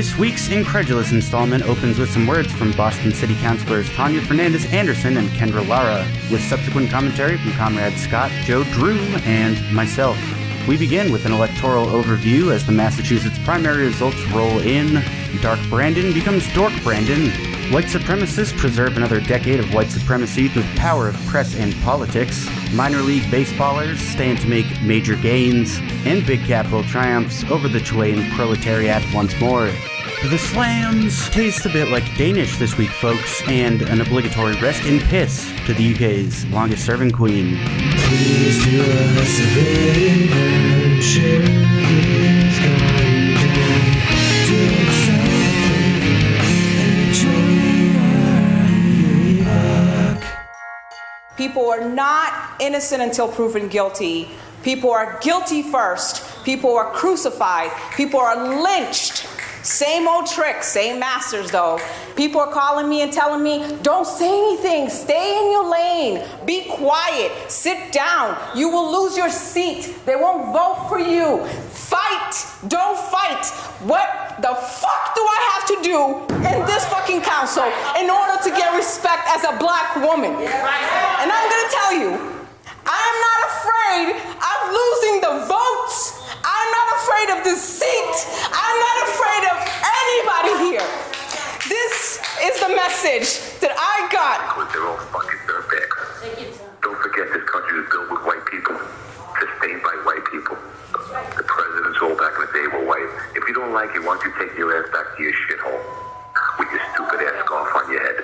This week's incredulous installment opens with some words from Boston City Councilors Tania Fernandes Anderson and Kendra Lara, with subsequent commentary from comrades Scott, Joe Drew, and myself. We begin with an electoral overview as the Massachusetts primary results roll in. Dork Brandon becomes Dork Brandon. White supremacists preserve another decade of white supremacy through the power of press and politics. Minor league baseballers stand to make major gains. And big capital triumphs over the Chilean proletariat once more. The slams taste a bit like Danish this week, folks, and an obligatory rest in piss to the UK's longest-serving queen. Please do us a favor, share this content, do us a favor, and join our Epoch. People are not innocent until proven guilty. People are guilty first. People are crucified. People are lynched. Same old tricks, same masters though. People are calling me and telling me, don't say anything, stay in your lane, be quiet, sit down, you will lose your seat, they won't vote for you. Fight, don't fight. What the fuck do I have to do in this fucking council in order to get respect as a black woman? And I'm gonna tell you, I'm not afraid of losing the votes. I'm not afraid of the seat. I'm not afraid of anybody here. This is the message that I got. With their own fucking dirtbags. Don't forget this country is built with white people, sustained by white people. The presidents all back in the day were white. If you don't like it, why don't you take your ass back to your shithole with your stupid ass scarf on your head,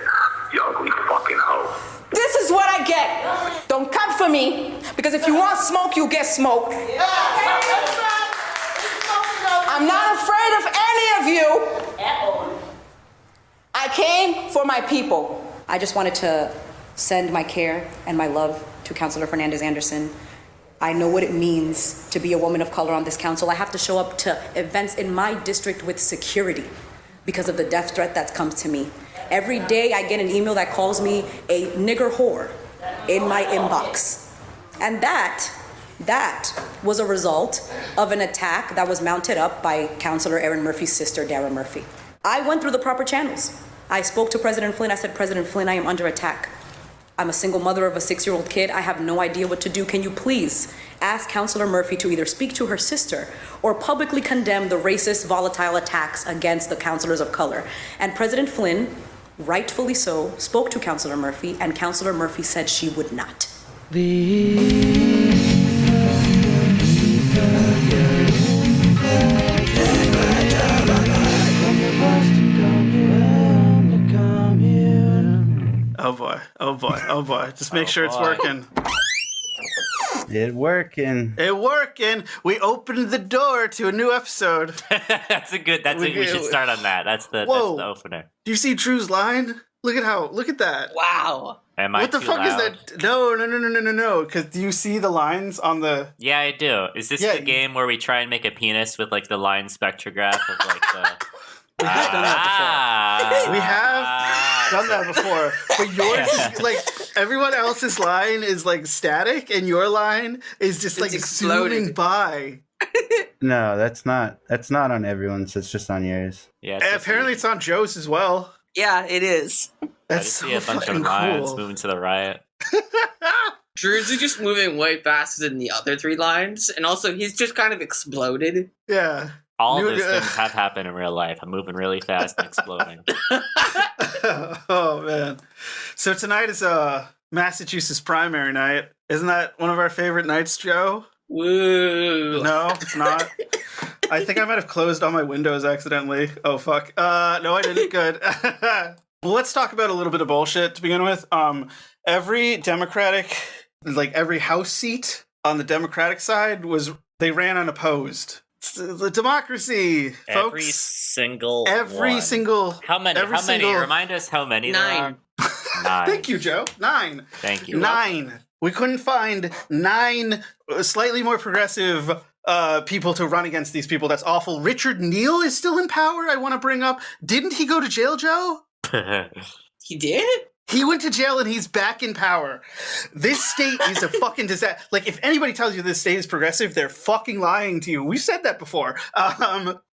you ugly fucking hoe. This is what I get. Don't come for me, because if you want smoke, you get smoke. I'm not afraid of any of you. I came for my people. I just wanted to send my care and my love to Councilor Fernandes Anderson. I know what it means to be a woman of color on this council. I have to show up to events in my district with security because of the death threat that comes to me. Every day I get an email that calls me a nigger whore in my inbox. And that was a result of an attack that was mounted up by Councilor Erin Murphy's sister, Dara Murphy. I went through the proper channels. I spoke to President Flynn. I said, President Flynn, I am under attack. I'm a single mother of a 6-year-old kid. I have no idea what to do. Can you please ask Councilor Murphy to either speak to her sister or publicly condemn the racist, volatile attacks against the councilors of color? And President Flynn, rightfully so, spoke to Councilor Murphy, and Councilor Murphy said she would not. Oh boy. Just make sure it's working. It working. We opened the door to a new episode. We should start on that. That's the opener. Do you see Drew's line? Look at that. Wow. What the fuck is that? No. Because do you see the lines on the... Yeah, I do. Is this the game where we try and make a penis with like the line spectrograph of like the... We have done that before. But yours is like, everyone else's line is like static and your line is just like zooming by. No, that's not on everyone's, it's just on yours. Yeah. Apparently it's on Joe's as well. Yeah, it is. That's so a bunch of lines moving to the right. Drew's is just moving way faster than the other 3 lines, and also he's just kind of exploded. Yeah. All those things have happened in real life. I'm moving really fast and exploding. Oh, man. So tonight is a Massachusetts primary night. Isn't that one of our favorite nights, Joe? Woo. No, it's not. I think I might have closed all my windows accidentally. Oh, fuck. No, I didn't. Good. Well, let's talk about a little bit of bullshit to begin with. Every House seat on the Democratic side they ran unopposed. It's the democracy, folks. Every single. How many? Remind us how many 9. there are. 9. Thank you, Joe. 9. Thank you. 9. We couldn't find 9 slightly more progressive people to run against these people. That's awful. Richard Neal is still in power, I want to bring up. Didn't he go to jail, Joe? He did? He went to jail and he's back in power. This state is a fucking disaster. Like, if anybody tells you this state is progressive, they're fucking lying to you. We said that before.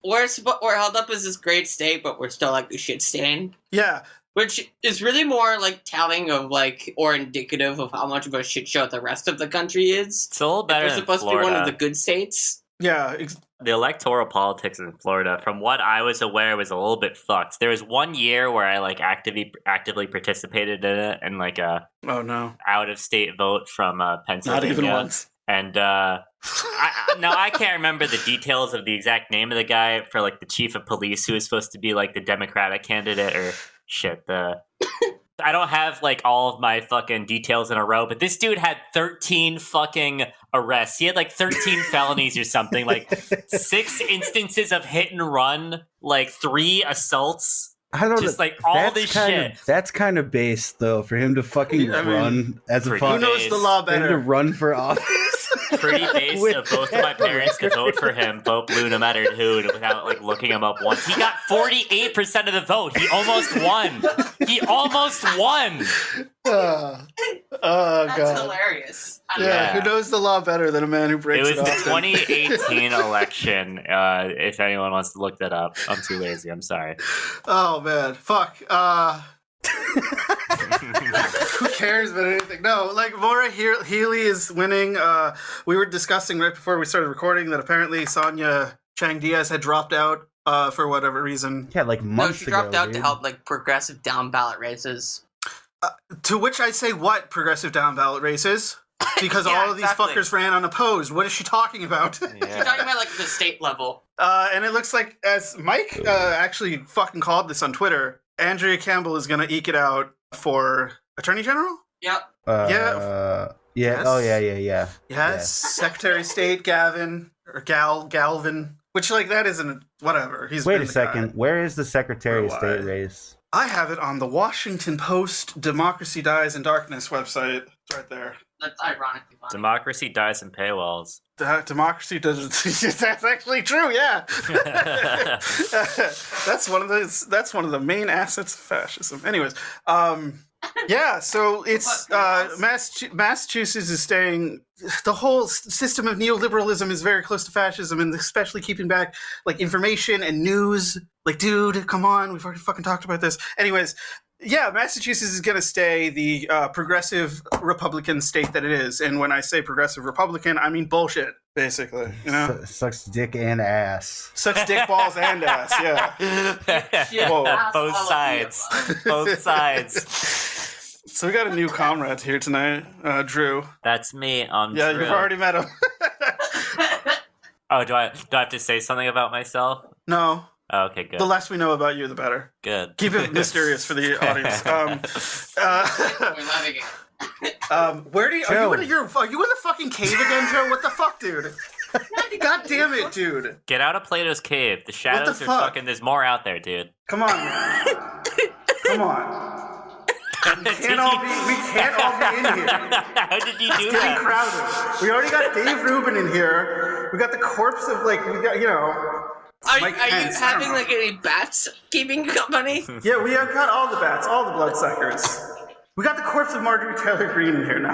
We're held up as this great state, but we're still like a shit stain. Yeah. Which is really more like telling of like, or indicative of how much of a shit show the rest of the country is. It's a little better We're than supposed Florida. to be one of the good states. Yeah. The electoral politics in Florida, from what I was aware, was a little bit fucked. There was 1 year where I like actively participated in it, and like a out of state vote from Pennsylvania. Not even once. And I can't remember the details of the exact name of the guy for like the chief of police who was supposed to be like the Democratic candidate or shit. I don't have like all of my fucking details in a row, but this dude had 13 fucking arrests. He had like 13 felonies or something, like 6 instances of hit and run, like 3 assaults. I don't just know. like all this shit. That's kind of base, though, for him to fucking run as a Who knows the law for him better? to run for office. Pretty base of both of my parents to vote for him, vote blue no matter who, without like looking him up once. He got 48% of the vote. He almost won. He almost won. Oh, That's God. hilarious. Yeah, who knows the law better than a man who breaks It it was off? the 2018 election. If anyone wants to look that up, I'm too lazy. I'm sorry. Oh, man. Fuck. Who cares about anything? No, like, Maura Healy is winning. We were discussing right before we started recording that apparently Sonia Chang Diaz had dropped out for whatever reason. Yeah, like No, months she dropped ago, out dude. to help like progressive down ballot races. To which I say, what progressive down ballot races? Because Yeah, all of these exactly. fuckers ran unopposed. What is she talking about? She's talking about like the state level. And it looks like, as Mike actually fucking called this on Twitter, Andrea Campbell is going to eke it out for Attorney General? Yep. Yeah. Yes. Oh, yeah. Yes. Secretary of State Galvin. Which, like, that isn't... Whatever. He's Wait been a the second. guy. Where is the Secretary of Why? State race? I have it on the Washington Post Democracy Dies in Darkness website. It's right there. That's ironically funny. Democracy dies in paywalls. Democracy doesn't... That's actually true, yeah. That's one of the main assets of fascism. Anyways, yeah, so it's Massachusetts is staying. The whole system of neoliberalism is very close to fascism, and especially keeping back like information and news. Like, dude, come on, we've already fucking talked about this. Anyways, yeah, Massachusetts is going to stay the progressive Republican state that it is, and when I say progressive Republican, I mean bullshit, basically. You know, Sucks dick and ass. sucks dick, balls, and ass. Yeah. Shit, Whoa. ass, Both all of the sides. above. Both sides. So we got a new comrade here tonight, Drew. That's me. Yeah, Drew. you've already met him. Oh, do I have to say something about myself? No. Oh, okay, good. The less we know about you, the better. Good. Keep it mysterious for the audience. We're loving it. Where do you, are you in the fucking cave again, Joe? What the fuck, dude? God damn it, dude. Get out of Plato's cave. The shadows are fuck? fucking... There's more out there, dude. Come on, man. Come on. We can't all be in here. How did you do Getting that? crowded. We already got Dave Rubin in here. We got the corpse of, like, we got, you know... Are Mike you Pence. having like any bats keeping company? Yeah, we have got all the bats, all the bloodsuckers. We got the corpse of Marjorie Taylor Greene in here now.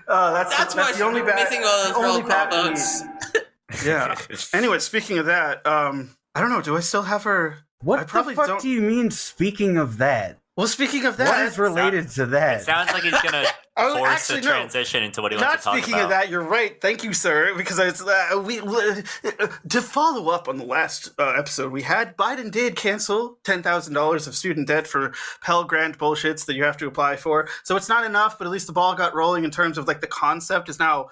That's why the only bat. missing all those only roll bat call we votes. need. Yeah. Anyway, speaking of that, I don't know. Do I still have her? What I the probably fuck don't. do you mean, speaking of that? Well, speaking of that, What is related to that? It sounds like he's gonna Oh, force actually, the no. transition into what he wants Not to talk speaking about. of that, you're right. Thank you, sir. Because it's to follow up on the last episode we had, Biden did cancel $10,000 of student debt for Pell Grant bullshits that you have to apply for. So it's not enough, but at least the ball got rolling in terms of like the concept is now.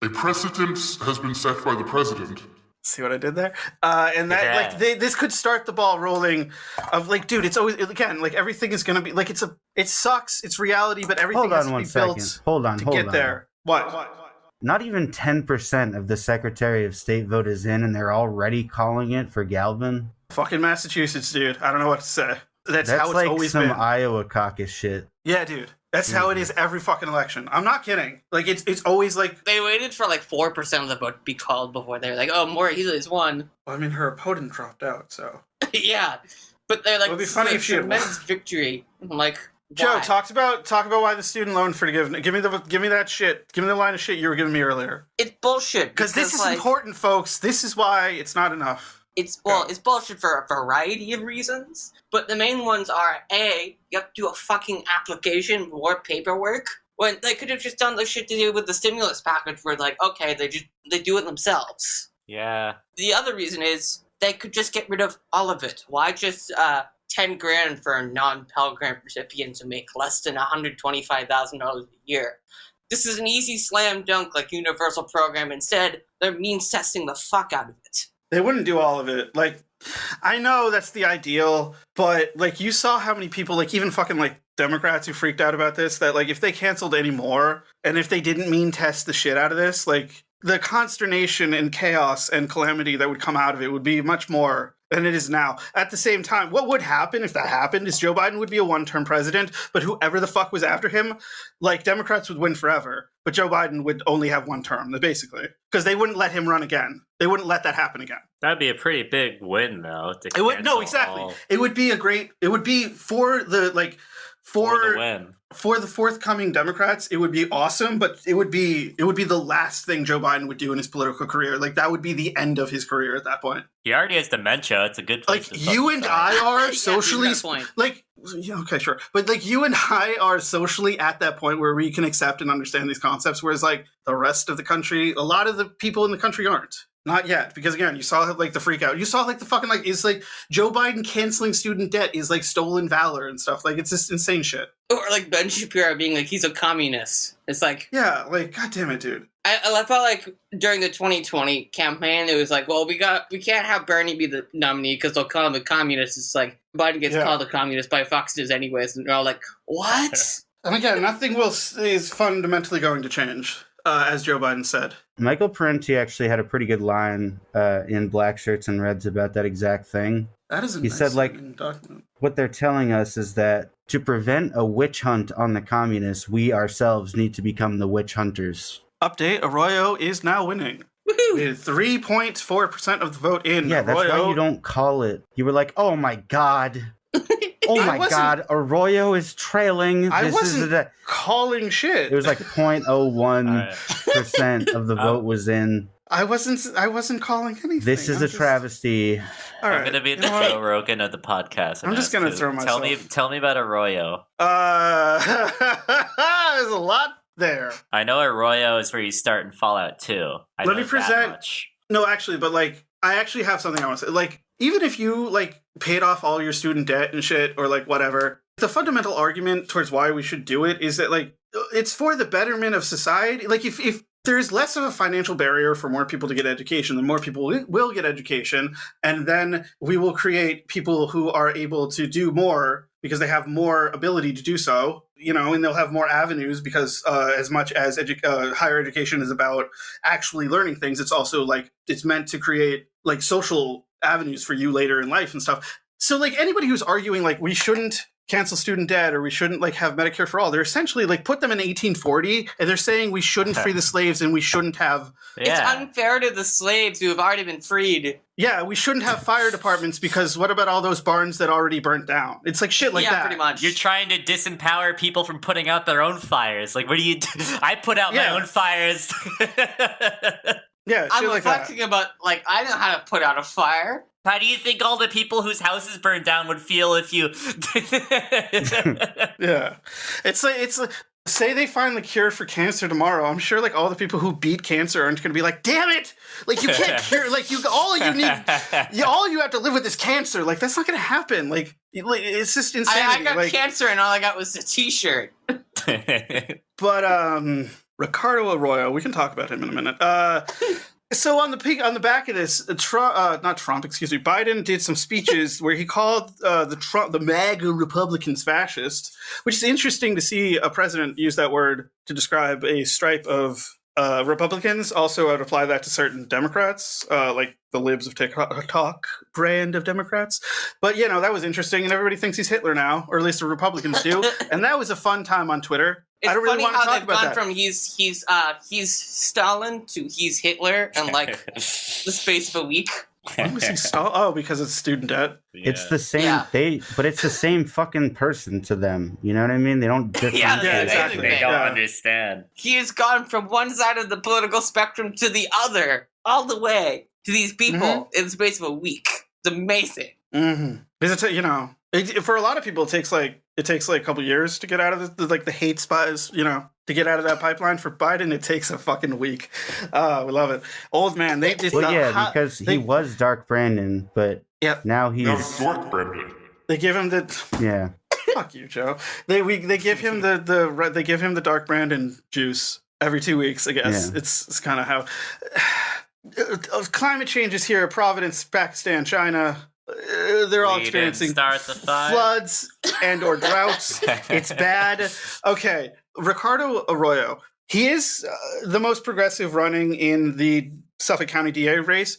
A precedent has been set by the president. See what I did there? And that Yeah. like this could start the ball rolling. Of like, dude, it's always again like everything is gonna be like it sucks. It's reality, but everything Hold has on to one be second. built Hold on. to get there. What? Not even 10% of the Secretary of State vote is in, and they're already calling it for Galvin. Fucking Massachusetts, dude. I don't know what to say. That's how it's like always some been. Iowa caucus shit. Yeah, dude. That's how it is every fucking election. I'm not kidding. Like it's always like. They waited for like 4% of the vote to be called before they were like, oh, Maura Healey's won. I mean, her opponent dropped out, so. Yeah. But they're like, It would be this funny is a if she had won. tremendous victory. I'm like, Joe, why? talk about why the student loan forgiveness. Give me that shit. Give me the line of shit you were giving me earlier. It's bullshit. Because this is important, folks. This is why it's not enough. It's bullshit for a variety of reasons. But the main ones are, A, you have to do a fucking application, more paperwork. When they could have just done the shit to do with the stimulus package where, like, okay, they do it themselves. Yeah. The other reason is they could just get rid of all of it. Why just $10,000 for non-Pell Grant recipients who make less than $125,000 a year? This is an easy slam dunk like universal program. Instead, they're means testing the fuck out of it. They wouldn't do all of it. Like, I know that's the ideal, but like you saw how many people, like even fucking like Democrats who freaked out about this, that like if they canceled any more and if they didn't mean test the shit out of this, like the consternation and chaos and calamity that would come out of it would be much more than it is now. At the same time, what would happen if that happened is Joe Biden would be a one-term president, but whoever the fuck was after him, like Democrats would win forever, but Joe Biden would only have one term, basically, because they wouldn't let him run again. They wouldn't let that happen again. That'd be a pretty big win, though. It would exactly. It would be for the like for the win. For the forthcoming Democrats, it would be awesome, but it would be the last thing Joe Biden would do in his political career. Like that would be the end of his career at that point. He already has dementia. It's a good place like to you and I are Yeah, socially you got a point. like yeah, okay, sure. But like you and I are socially at that point where we can accept and understand these concepts, whereas like the rest of the country, a lot of the people in the country aren't. Not yet, because again, you saw like the freak out. You saw like the fucking like it's like Joe Biden canceling student debt is like stolen valor and stuff. Like it's just insane shit. Or like Ben Shapiro being like, he's a communist. It's like, yeah, like god damn it, dude. I felt like during the 2020 campaign, it was like, well, we can't have Bernie be the nominee because they'll call him a communist. It's like Biden gets called a communist by Fox News anyways, and they're all like, what? And again, nothing is fundamentally going to change, as Joe Biden said. Michael Parenti actually had a pretty good line in Black Shirts and Reds about that exact thing. That is a He nice said, like, document. What they're telling us is that to prevent a witch hunt on the communists, we ourselves need to become the witch hunters. Update, Arroyo is now winning. With 3.4% of the vote in. Yeah, that's Arroyo. why you don't call it. You were like, oh my God. Oh my God, Arroyo is trailing. I wasn't calling shit. It was like 0.01% of the vote was in. I wasn't calling anything. This is a travesty. All right, I'm gonna be the Joe Rogan of the podcast. I'm just gonna throw myself. Tell me about Arroyo. There's a lot there. I know Arroyo is where you start in Fallout 2. Let me present. No, actually, but like, I actually have something I want to say. Like, even if you like paid off all your student debt and shit, or like whatever, the fundamental argument towards why we should do it is that like it's for the betterment of society. Like, if there's less of a financial barrier for more people to get education, then more people will get education, and then we will create people who are able to do more because they have more ability to do so, you know, and they'll have more avenues because as much as higher education is about actually learning things, it's also like it's meant to create like social avenues for you later in life and stuff. So like anybody who's arguing like we shouldn't cancel student debt or we shouldn't like have Medicare for all, they're essentially like put them in 1840 and they're saying we shouldn't free the slaves and we shouldn't have It's unfair to the slaves who have already been freed. Yeah, we shouldn't have fire departments because what about all those barns that already burnt down? It's like shit like that. Yeah, pretty much. You're trying to disempower people from putting out their own fires. Like, what do you do? I put out my own fires. Yeah, I'm like reflecting about, like, I know how to put out a fire. How do you think all the people whose houses burned down would feel if you... Yeah. It's like, say they find the cure for cancer tomorrow. I'm sure, like, all the people who beat cancer aren't going to be like, damn it! Like, you can't cure, like, all you have to live with is cancer. Like, that's not going to happen. Like, it's just insanity. I got cancer and all I got was a t-shirt. But, Ricardo Arroyo, we can talk about him in a minute. So on the back of this, Biden did some speeches where he called the MAGA Republicans fascist, which is interesting to see a president use that word to describe a stripe of Republicans. Also, I would apply that to certain Democrats, like the libs of TikTok brand of Democrats. But, you know, that was interesting, and everybody thinks he's Hitler now, or at least the Republicans do. And that was a fun time on Twitter. It's I don't really funny want to how talk they've about gone that. from he's Stalin to he's Hitler in like the space of a week. Why was he stall? Oh, because it's student debt. It's the same. Yeah. But it's the same fucking person to them. You know what I mean? They don't differentiate. Yeah, exactly. They don't Yeah. understand. He has gone from one side of the political spectrum to the other, all the way to these people in the space of a week. It's amazing. Mm-hmm. Because for a lot of people, it takes like a couple years to get out of the hate spies. To get out of that pipeline. For Biden, it takes a fucking week. We love it. Old man, they just because he was Dark Brandon, but now he's Now it's Dork Brandon. They give him the fuck you, Joe. They give him they give him the Dark Brandon juice every 2 weeks. I guess it's kind of how climate change is here. Providence, Pakistan, China. They're all experiencing floods and or droughts. It's bad. Okay, Ricardo Arroyo. He is the most progressive running in the Suffolk County D.A. race,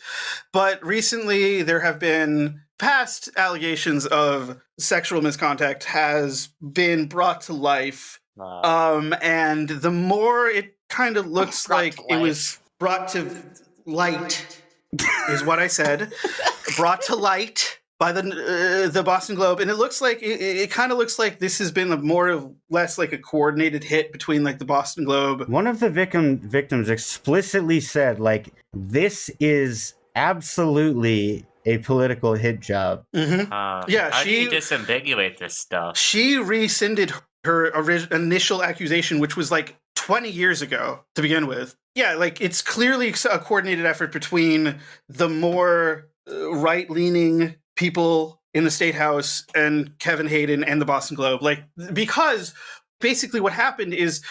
but recently there have been past allegations of sexual misconduct has been brought to life. And the more it kind of looks like it was brought to light is what I said. Brought to light by the Boston Globe, and it looks like it kind of looks like this has been more or less like a coordinated hit between like the Boston Globe. One of the victims explicitly said, like, this is absolutely a political hit job. Mm-hmm. How do you disambiguate this stuff? She rescinded her initial accusation, which was like 20 years ago to begin with. Yeah, like it's clearly a coordinated effort between the more right-leaning people in the State House and Kevin Hayden and the Boston Globe. Like, because basically what happened is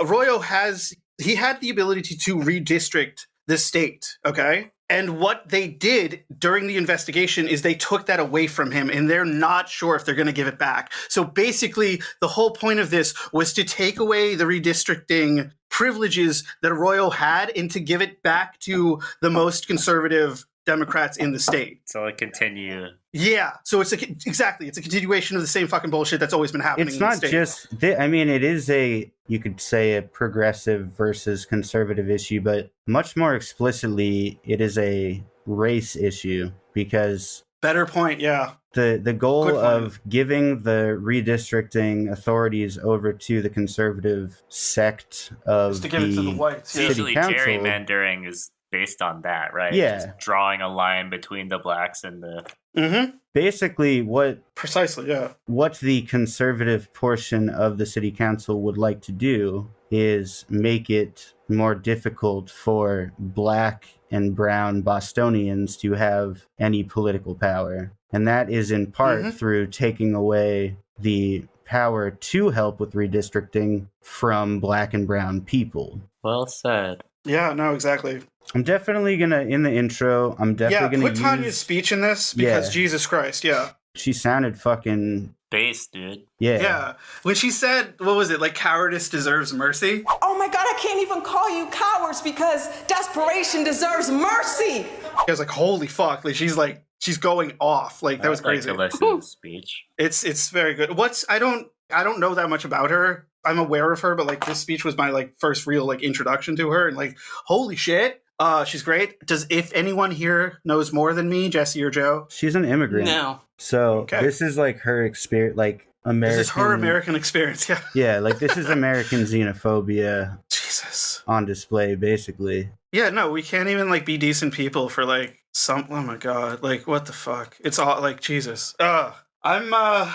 Arroyo had the ability to redistrict the state, okay? And what they did during the investigation is they took that away from him, and they're not sure if they're going to give it back. So basically, the whole point of this was to take away the redistricting privileges that Arroyo had and to give it back to the most conservative Democrats in the state. So it continue. Yeah. So it's exactly. It's a continuation of the same fucking bullshit that's always been happening. It's not just. It is you could say a progressive versus conservative issue, but much more explicitly, it is a race issue because. Better point. Yeah. The goal of giving the redistricting authorities over to the conservative sect of is to give it to the whites. City Usually Council. Gerrymandering is based on that, right? Yeah. Just drawing a line between the blacks and the... Mm-hmm. Basically, Precisely, yeah. What the conservative portion of the city council would like to do is make it more difficult for black and brown Bostonians to have any political power. And that is in part through taking away the power to help with redistricting from black and brown people. Well said. Yeah, no, exactly. I'm definitely gonna, in the intro, put Tania's speech in this because Jesus Christ, she sounded fucking base, dude. Yeah. When she said, what was it, like cowardice deserves mercy? Oh my God, I can't even call you cowards because desperation deserves mercy. I was like, holy fuck. Like she's going off. Like that was crazy. Like to listen to the speech. It's very good. I don't know that much about her. I'm aware of her, but like this speech was my like first real like introduction to her, and like holy shit. She's great. If anyone here knows more than me, Jesse or Joe? She's an immigrant. No. So this is like her experience, like American. This is her American experience, yeah. Yeah, like this is American xenophobia. Jesus. On display, basically. Yeah, no, we can't even like be decent people for like oh my God, like what the fuck? It's all like Jesus. I'm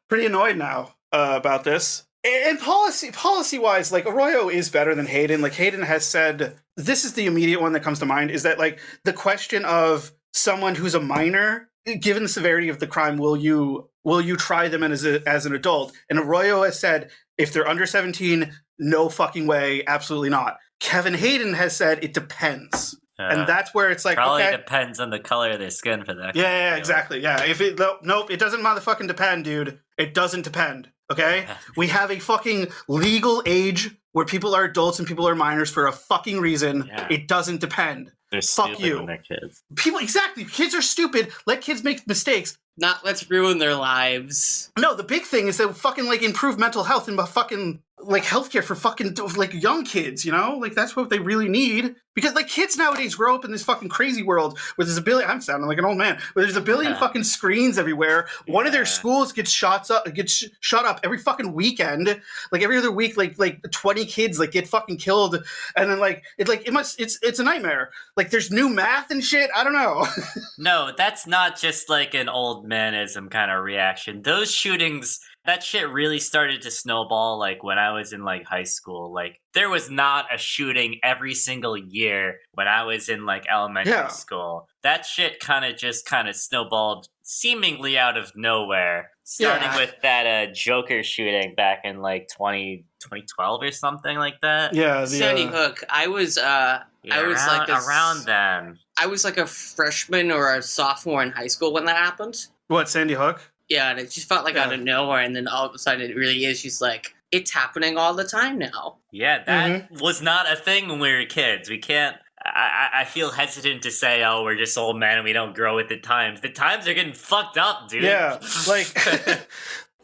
pretty annoyed now about this. And policy-wise, like Arroyo is better than Hayden. Like Hayden has said, this is the immediate one that comes to mind, is that like the question of someone who's a minor, given the severity of the crime, will you try them as an adult? And Arroyo has said, if they're under 17, no fucking way, absolutely not. Kevin Hayden has said it depends. And that's where it's like, probably depends on the color of their skin for that. Yeah, exactly. Yeah. Nope, it doesn't motherfucking depend, dude. It doesn't depend. Okay? We have a fucking legal age where people are adults and people are minors for a fucking reason. Yeah. It doesn't depend. They're Fuck stupid you. when they're kids. Exactly. Kids are stupid. Let kids make mistakes. Let's ruin their lives. No, the big thing is that fucking like improve mental health and fucking like healthcare for fucking like young kids, you know? Like that's what they really need. Because like kids nowadays grow up in this fucking crazy world where there's a billion. I'm sounding like an old man. Where there's a billion fucking screens everywhere. One of their schools gets shot up every fucking weekend. Like every other week, like 20 kids like get fucking killed, and then it's a nightmare. Like there's new math and shit. I don't know. No, that's not just like an old manism kind of reaction. Those shootings, that shit really started to snowball like when I was in like high school. Like there was not a shooting every single year when I was in like elementary school. That shit kind of snowballed seemingly out of nowhere. Starting with that Joker shooting back in like 2012 or something like that. Yeah, Sandy Hook. I was around then. I was like a freshman or a sophomore in high school when that happened. What, Sandy Hook? Yeah, and it just felt like out of nowhere, and then all of a sudden it really is just like, it's happening all the time now. Yeah, that was not a thing when we were kids. We can't... I feel hesitant to say, oh, we're just old men and we don't grow with the times. The times are getting fucked up, dude. Yeah, like...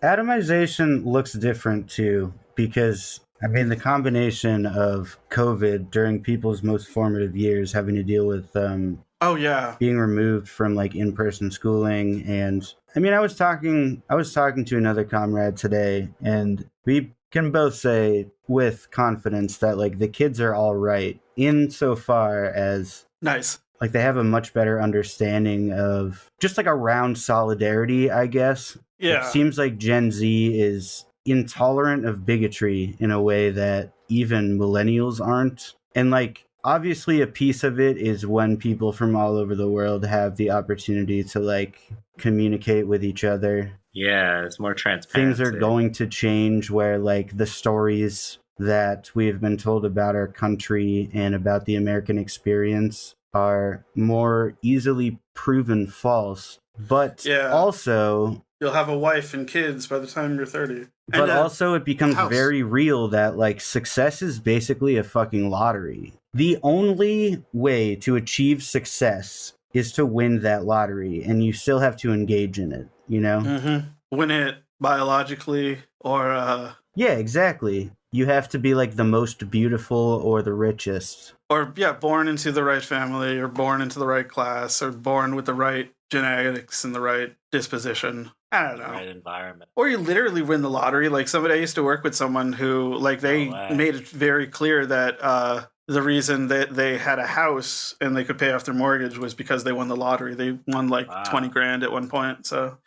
Atomization looks different, too, because... I mean, the combination of COVID during people's most formative years having to deal with being removed from like in-person schooling, and I mean, I was talking to another comrade today, and we can both say with confidence that like the kids are all right insofar as like they have a much better understanding of just like around solidarity, I guess. Yeah. It seems like Gen Z is intolerant of bigotry in a way that even millennials aren't. And like obviously a piece of it is when people from all over the world have the opportunity to like communicate with each other. Yeah, it's more transparent. Things are going to change where like the stories that we've been told about our country and about the American experience are more easily proven false. But also... You'll have a wife and kids by the time you're 30. But also it becomes very real that like success is basically a fucking lottery. The only way to achieve success is to win that lottery, and you still have to engage in it, you know? Mm-hmm. Win it biologically or... Yeah, exactly. You have to be like the most beautiful or the richest. Or, born into the right family, or born into the right class, or born with the right genetics and the right disposition. I don't know. Right environment. Or you literally win the lottery. Like I used to work with someone who, like, they made it very clear that the reason that they had a house and they could pay off their mortgage was because they won the lottery. They won like 20 grand at one point. So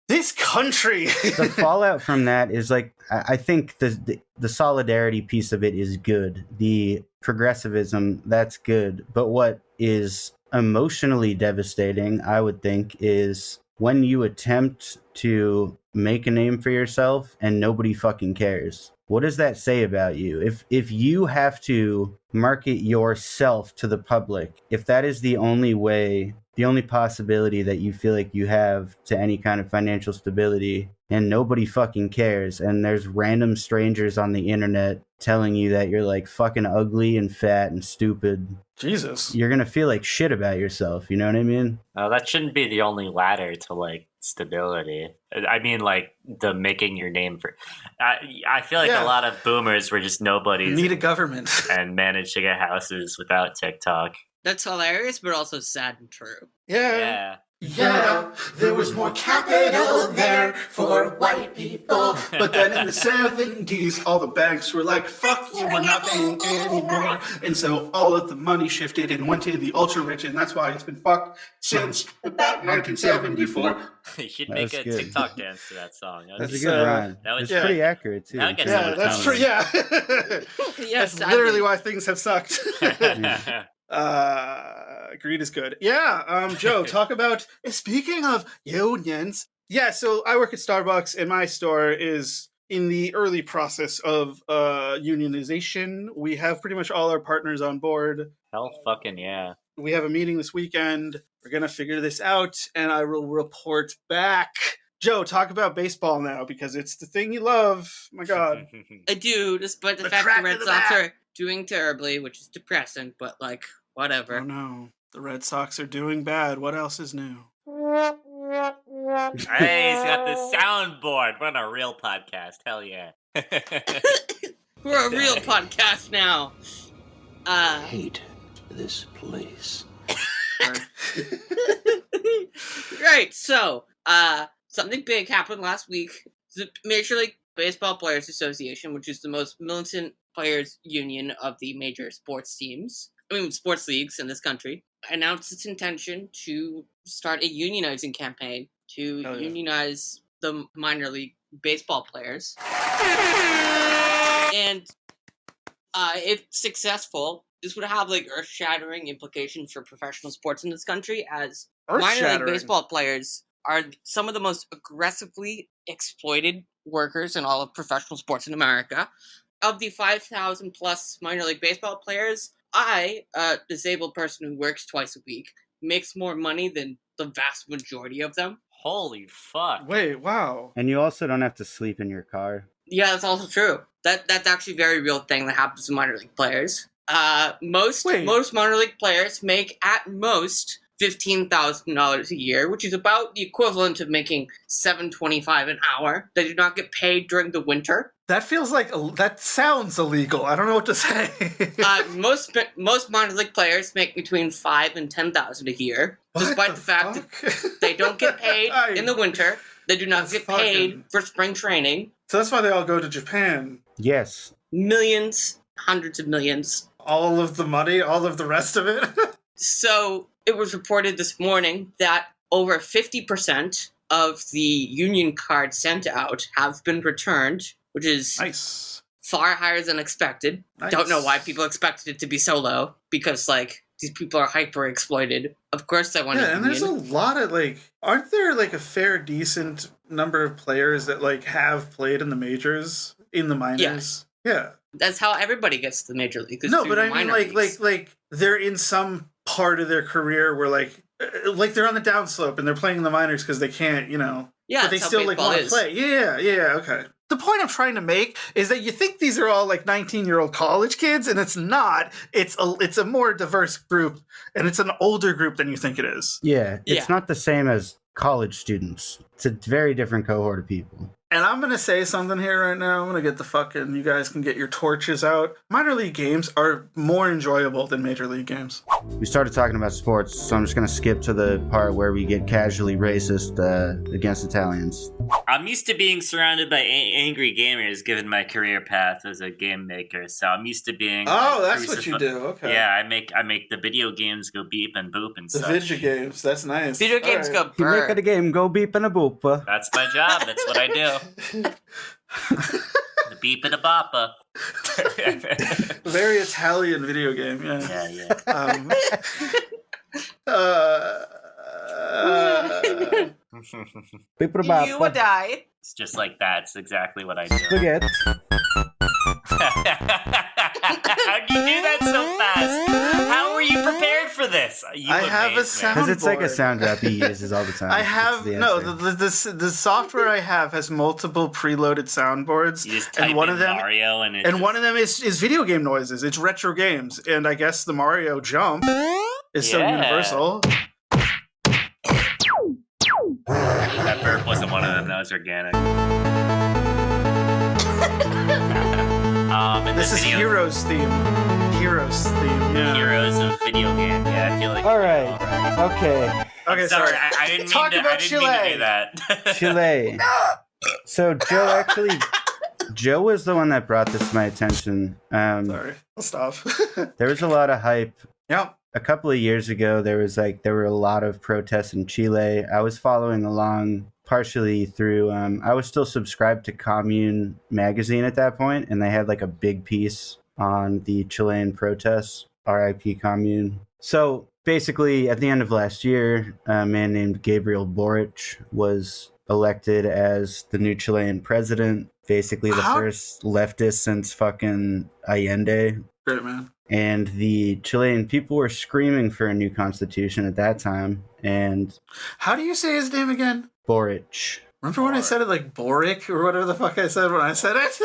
this country. The fallout from that is like, I think the solidarity piece of it is good. The progressivism, that's good. But what is emotionally devastating, I would think, is when you attempt to make a name for yourself and nobody fucking cares. What does that say about you? If you have to market yourself to the public, if that is the only way, the only possibility that you feel like you have to any kind of financial stability, and nobody fucking cares, and there's random strangers on the internet telling you that you're like fucking ugly and fat and stupid, Jesus, you're gonna feel like shit about yourself, you know what I mean? That shouldn't be the only ladder to like stability. I mean, like the making your name for... I feel like a lot of boomers were just nobodies. Need a government. And managed to get houses without TikTok. That's hilarious, but also sad and true. Yeah. Yeah, there was more capital there for white people. But then in the 70s, all the banks were like, fuck you, we're not paying anymore. And so all of the money shifted and went to the ultra rich, and that's why it's been fucked since about 1974. You should make a TikTok dance to that song. That's a good rhyme. It's pretty accurate, too. Yeah, that's true, That's literally why things have sucked. Greed is good. Joe, talk about, speaking of unions. Yeah, so I work at Starbucks, and my store is in the early process of unionization. We have pretty much all our partners on board. Hell fucking yeah. We have a meeting this weekend. We're going to figure this out, and I will report back. Joe, talk about baseball now, because it's the thing you love. My God. I do, despite the fact the Red Sox are doing terribly, which is depressing, but like, whatever. Oh no, the Red Sox are doing bad. What else is new? Hey, he's got the soundboard. We're on a real podcast. Hell yeah. We're a real podcast now. Hate this place. Right, so, something big happened last week. The Major League Baseball Players Association, which is the most militant players union of the major sports leagues in this country, announced its intention to start a unionizing campaign to unionize the minor league baseball players. And if successful, this would have like earth-shattering implications for professional sports in this country, as minor league baseball players are some of the most aggressively exploited workers in all of professional sports in America. Of the 5,000 plus minor league baseball players, I, a disabled person who works twice a week, makes more money than the vast majority of them. Holy fuck. Wait, wow. And you also don't have to sleep in your car. Yeah, that's also true. That's actually a very real thing that happens to minor league players. Most minor league players make at most $15,000 a year, which is about the equivalent of making $7.25 an hour. They do not get paid during the winter. That feels like that sounds illegal. I don't know what to say. Most minor league players make between $5,000 and $10,000 a year, despite the fact that they don't get paid in the winter. They do not get paid for spring training. So that's why they all go to Japan. Yes. Millions, hundreds of millions. All of the money, all of the rest of it. So it was reported this morning that over 50% of the union cards sent out have been returned, which is nice. Far higher than expected. Nice. Don't know why people expected it to be so low, because like these people are hyper exploited. Of course they want to. Yeah, and there's a lot of aren't there like a fair decent number of players that like have played in the majors, in the minors? Yeah. That's how everybody gets to the major league. No, but I mean like they're in some part of their career where like they're on the downslope and they're playing in the minors because they can't, Yeah, but they still like want to play. Yeah, okay. The point I'm trying to make is that you think these are all like 19-year-old college kids, and it's not. It's a more diverse group, and it's an older group than you think it is. Yeah, it's not the same as college students. It's a very different cohort of people. And I'm going to say something here right now. I'm going to get you guys can get your torches out. Minor league games are more enjoyable than major league games. We started talking about sports, so I'm just going to skip to the part where we get casually racist against Italians. I'm used to being surrounded by angry gamers given my career path as a game maker, so I'm used to being... Oh, that's what you do, okay. Yeah, I make the video games go beep and boop and such. The video games, that's nice. Video games go You burr. make a game go beep and a boop. That's my job, that's what I do. The beep and a boppa. Very Italian video game, yeah. Beep and a boppa. You would die. It's just like that. It's exactly what I do. Spaghetti. How'd you do that so fast? How were you prepared for this? I have a soundboard. Because it's like a sound drop he uses all the time. I have the software I have has multiple preloaded soundboards, You just type and one in of them Mario one of them is video game noises. It's retro games, and I guess the Mario jump is so universal. That burp wasn't one of them. That was organic. This is Heroes theme. Heroes theme. Yeah. Heroes of video game. Yeah, I feel like. All right. Okay. Okay. Sorry, I didn't mean to do that. Chile. So Joe was the one that brought this to my attention. Sorry, I'll stop. There was a lot of hype. Yep. A couple of years ago, there were a lot of protests in Chile. I was following along partially through, I was still subscribed to Commune magazine at that point, and they had like a big piece on the Chilean protests, RIP Commune. So basically, at the end of last year, a man named Gabriel Boric was elected as the new Chilean president, basically the first leftist since fucking Allende. Great, man. And the Chilean people were screaming for a new constitution at that time. And how do you say his name again? Boric. Remember when I said it like Boric or whatever the fuck I said when I said it?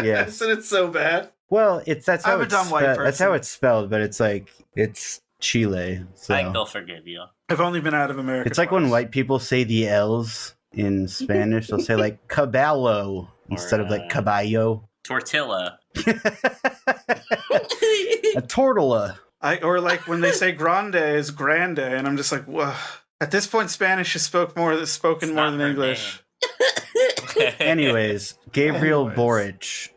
Yeah. I said it so bad. Well, that's how I'm a dumb white person. That's how it's spelled, but it's like it's Chile. So I think they'll forgive you. I've only been out of America. It's like when white people say the L's in Spanish, they'll say like caballo instead of like caballo. Tortilla. A tortilla. Or like when they say grande is grande, and I'm just like, whoa. At this point, Spanish is spoken more than English. Anyways, Gabriel Boric.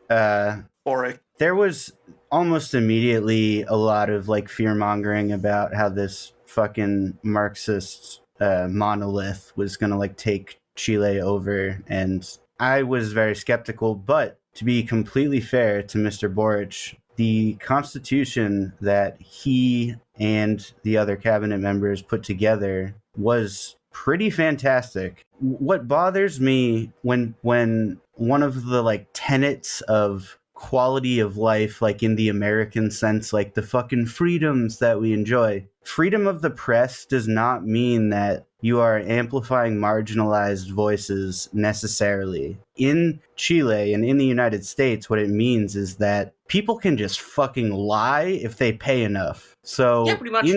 Boric. There was almost immediately a lot of like fear mongering about how this fucking Marxist monolith was gonna like take Chile over, and I was very skeptical. But to be completely fair to Mr. Boric, the constitution that he and the other cabinet members put together was pretty fantastic. What bothers me when one of the like tenets of quality of life, like in the American sense, like the fucking freedoms that we enjoy, freedom of the press does not mean that you are amplifying marginalized voices necessarily. In Chile and in the United States, what it means is that people can just fucking lie if they pay enough. So Yeah, pretty much.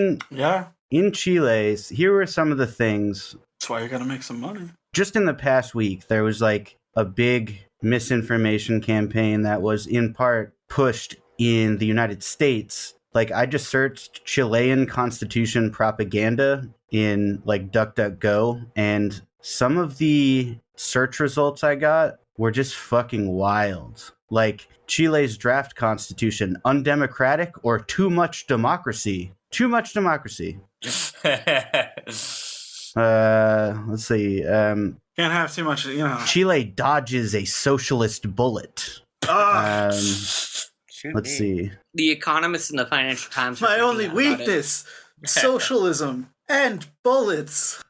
In Chile, here were some of the things. That's why you gotta make some money. Just in the past week, there was like a big misinformation campaign that was in part pushed in the United States. Like, I just searched Chilean Constitution propaganda in like DuckDuckGo, and some of the search results I got were just fucking wild. Like, Chile's draft constitution, undemocratic or too much democracy? Too much democracy. Let's see. Can't have too much, Chile dodges a socialist bullet. Let's see. The Economist and the Financial Times. My only weakness, socialism and bullets.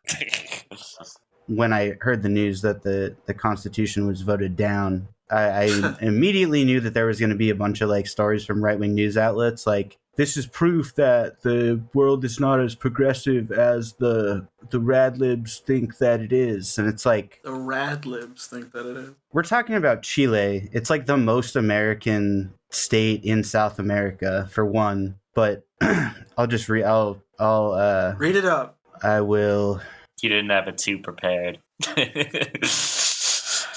When I heard the news that the Constitution was voted down, I immediately knew that there was going to be a bunch of like stories from right-wing news outlets like, this is proof that the world is not as progressive as the radlibs think that it is. And it's like... The radlibs think that it is. We're talking about Chile. It's like the most American state in South America, for one. But I'll just read... I'll read it up. I will... You didn't have it too prepared.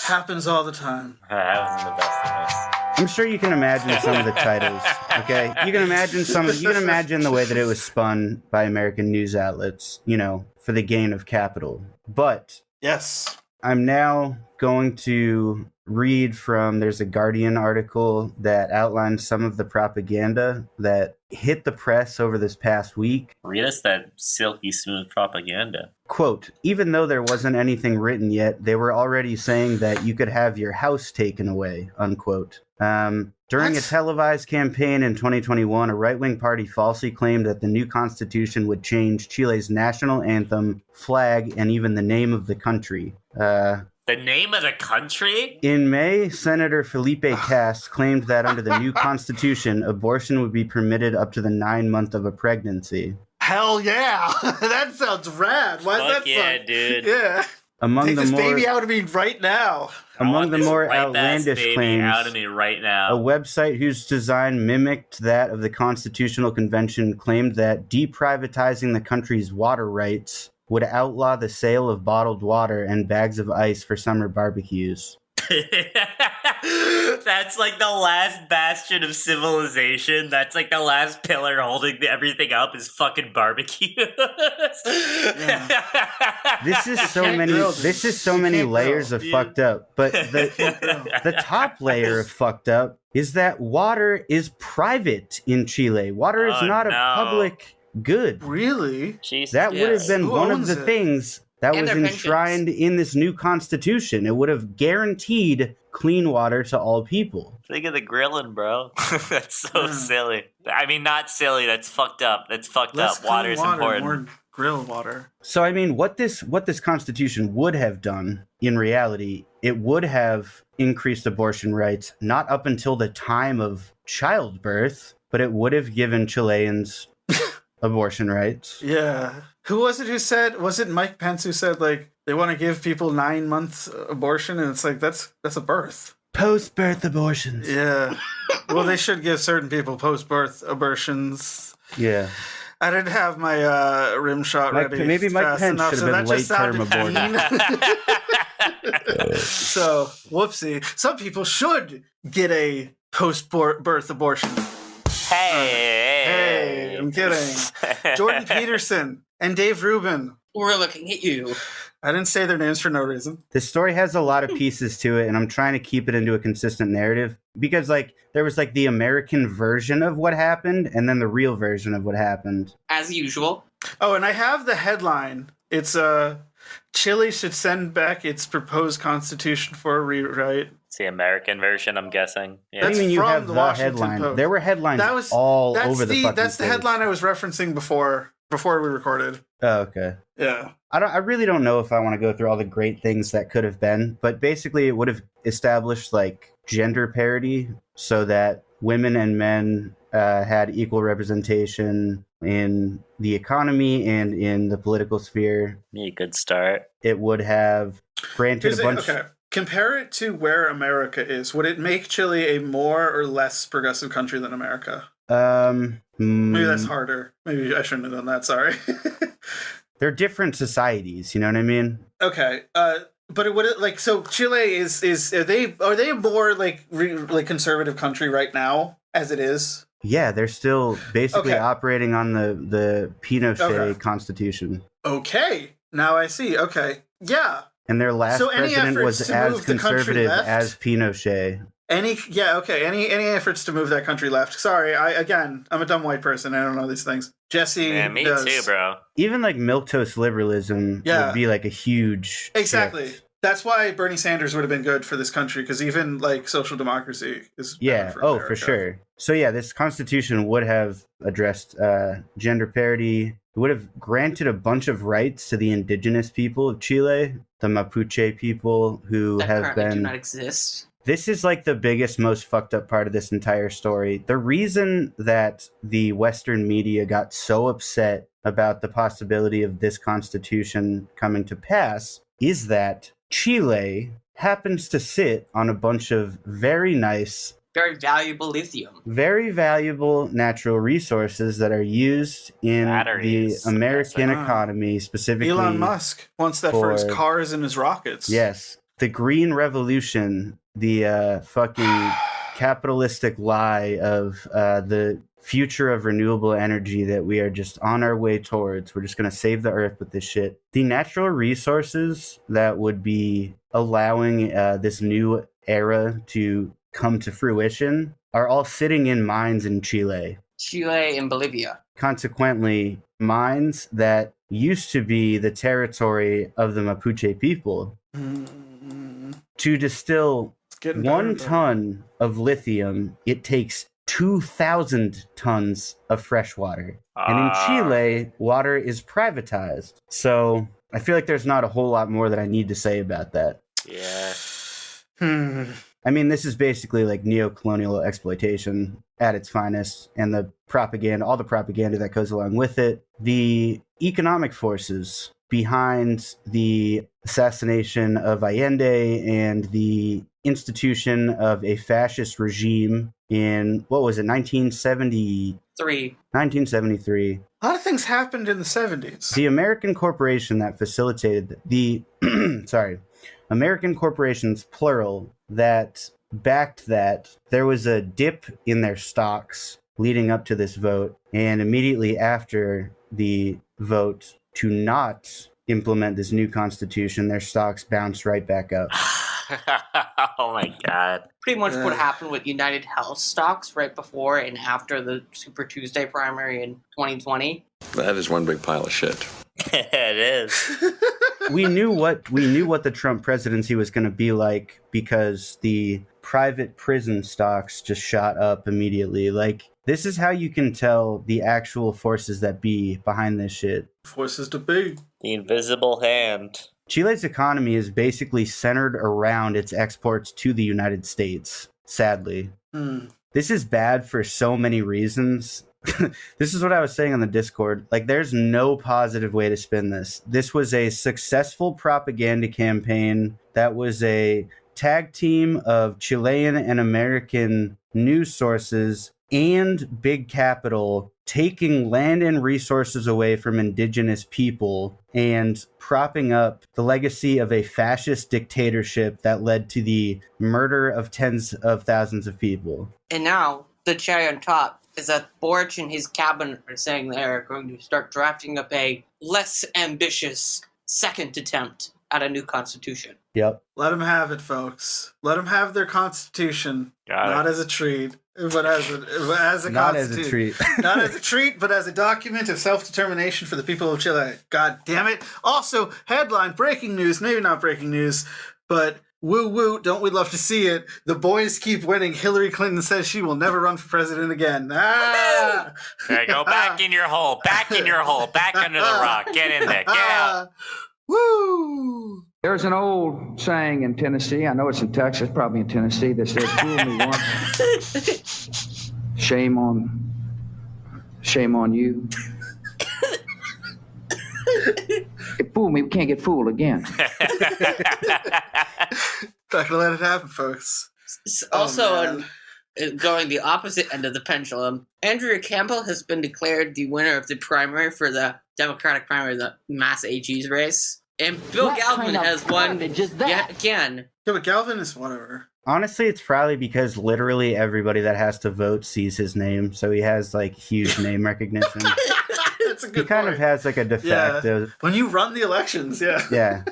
Happens all the time. That wasn't the best of this. I'm sure you can imagine some of the titles, okay? You can imagine the way that it was spun by American news outlets, for the gain of capital. But yes, I'm now going to read from, there's a Guardian article that outlines some of the propaganda that hit the press over this past week. Read us that silky smooth propaganda. Quote, even though there wasn't anything written yet, they were already saying that you could have your house taken away, unquote. During a televised campaign in 2021, a right-wing party falsely claimed that the new constitution would change Chile's national anthem, flag, and even the name of the country. The name of the country? In May, Senator Felipe Cast claimed that under the new constitution, abortion would be permitted up to the 9 month of a pregnancy. Hell yeah! That sounds rad. Why Fuck that yeah, sound? dude. Yeah. Among Take this baby out of me right now. Among the more outlandish claims, out of me right now. A website whose design mimicked that of the Constitutional Convention claimed that deprivatizing the country's water rights would outlaw the sale of bottled water and bags of ice for summer barbecues. That's like the last bastion of civilization. That's like the last pillar holding everything up is fucking barbecue. This is so many layers of fucked up. But the top layer of fucked up is that water is private in Chile. Water is not a public good. Really? Jesus. That would have been one of the things that And was their enshrined in this new constitution. It would have guaranteed clean water to all people. Think of the grilling, bro. That's so silly. I mean, not silly. That's fucked up. That's fucked Less up. Water is clean important. More grill water. So, I mean, what this constitution would have done, in reality, it would have increased abortion rights, not up until the time of childbirth, but it would have given Chileans abortion rights. Yeah. Who was it who said, was it Mike Pence who said, like, they want to give people 9 months abortion? And it's like, that's a birth. Post-birth abortions. Yeah. Well, they should give certain people post-birth abortions. Yeah. I didn't have my rim shot ready. Maybe Mike fast Pence enough, should have been late-term abortion. So, whoopsie. Some people should get a post-birth abortion. Hey, I'm kidding. Jordan Peterson and Dave Rubin. We're looking at you. I didn't say their names for no reason. This story has a lot of pieces to it, and I'm trying to keep it into a consistent narrative because, like, there was like the American version of what happened, and then the real version of what happened. As usual. Oh, and I have the headline. It's Chile should send back its proposed constitution for a rewrite. It's the American version, I'm guessing. Yeah. That's I mean, you from have the the Washington headline. Post. There were headlines all over the fucking That's the page. headline I was referencing before we recorded. Oh, okay. Yeah. I really don't know if I want to go through all the great things that could have been, but basically it would have established like gender parity so that women and men had equal representation in the economy and in the political sphere. Yeah, good start. It would have granted a bunch. Okay. Compare it to where America is. Would it make Chile a more or less progressive country than America? Maybe that's harder. Maybe I shouldn't have done that. Sorry. They're different societies. You know what I mean? Okay. But it would like so. Chile is are they a more like conservative country right now as it is? Yeah, they're still basically Okay. operating on the Pinochet constitution. Okay. Now I see. Okay. Yeah. And their last So any president was efforts to as move the country conservative left? as Pinochet. Any efforts to move that country left? Sorry, I'm a dumb white person. I don't know these things. Jesse, Yeah, me does. too, bro. Even like milquetoast liberalism Yeah. would be like a huge Exactly. shift. That's why Bernie Sanders would have been good for this country because even like social democracy is better Yeah. for Oh, America. for sure. So yeah, this constitution would have addressed gender parity. It would have granted a bunch of rights to the indigenous people of Chile, the Mapuche people who That have currently do been. not exist. This is like the biggest, most fucked up part of this entire story. The reason that the Western media got so upset about the possibility of this constitution coming to pass is that Chile happens to sit on a bunch of very nice, Very valuable lithium. very valuable natural resources that are used in Batteries. the American Wow. economy, specifically. Elon Musk wants that for his for- cars and his rockets. Yes. The Green Revolution, the fucking capitalistic lie of the future of renewable energy that we are just on our way towards. We're just going to save the earth with this shit. The natural resources that would be allowing this new era to come to fruition are all sitting in mines in Chile. Chile and Bolivia. Consequently, mines that used to be the territory of the Mapuche people. To distill It's getting 1 better, ton of lithium, it takes 2,000 tons of fresh water. And in Chile, water is privatized. So I feel like there's not a whole lot more that I need to say about that. Yeah. I mean, this is basically like neo-colonial exploitation at its finest, and the propaganda, all the propaganda that goes along with it. The economic forces behind the assassination of Allende and the institution of a fascist regime in, what was it, 1973. A lot of things happened in the 70s. The American corporation that facilitated the, American corporations, plural, that backed that, there was a dip in their stocks leading up to this vote, and immediately after the vote to not implement this new constitution, their stocks bounced right back up. Oh my god. Pretty much what happened with United Health stocks right before and after the Super Tuesday primary in 2020. That is one big pile of shit. It is. we knew what the Trump presidency was going to be like because the private prison stocks just shot up immediately. Like, this is how you can tell the actual forces that be behind this shit. Forces to be. The invisible hand. Chile's economy is basically centered around its exports to the United States, sadly. This is bad for so many reasons. This is what I was saying on the Discord. Like, there's no positive way to spin this. This was a successful propaganda campaign that was a tag team of Chilean and American news sources and big capital taking land and resources away from indigenous people and propping up the legacy of a fascist dictatorship that led to the murder of tens of thousands of people. And now, the cherry on top is that Boric and his cabinet are saying they're going to start drafting up a less ambitious second attempt at a new constitution. Yep. Let them have it, folks. Let them have their constitution. Not as a treat, but as a Not as a treat. Not as a treat, but as a document of self-determination for the people of Chile. God damn it. Also, headline, breaking news, maybe not breaking news, but woo woo, don't we love to see it? The boys keep winning. Hillary Clinton says she will never run for president again. Ah! Okay, go back in your hole. Back in your hole. Back under the rock. Get in there. Get out. Woo! There's an old saying in Tennessee, I know it's in Texas, probably in Tennessee, that says, fool me once, shame on you. Fool me, we can't get fooled again. Not gonna let it happen, folks. Also, going the opposite end of the pendulum, Andrea Campbell has been declared the winner of the primary for the Democratic primary, the Mass AG's race. And Bill Galvin has won yet again. Yeah, but Galvin is whatever. Honestly, it's probably because literally everybody that has to vote sees his name, so he has like huge name recognition. That's a good He kind of has like a de facto. Yeah. When you run the elections, yeah. Yeah.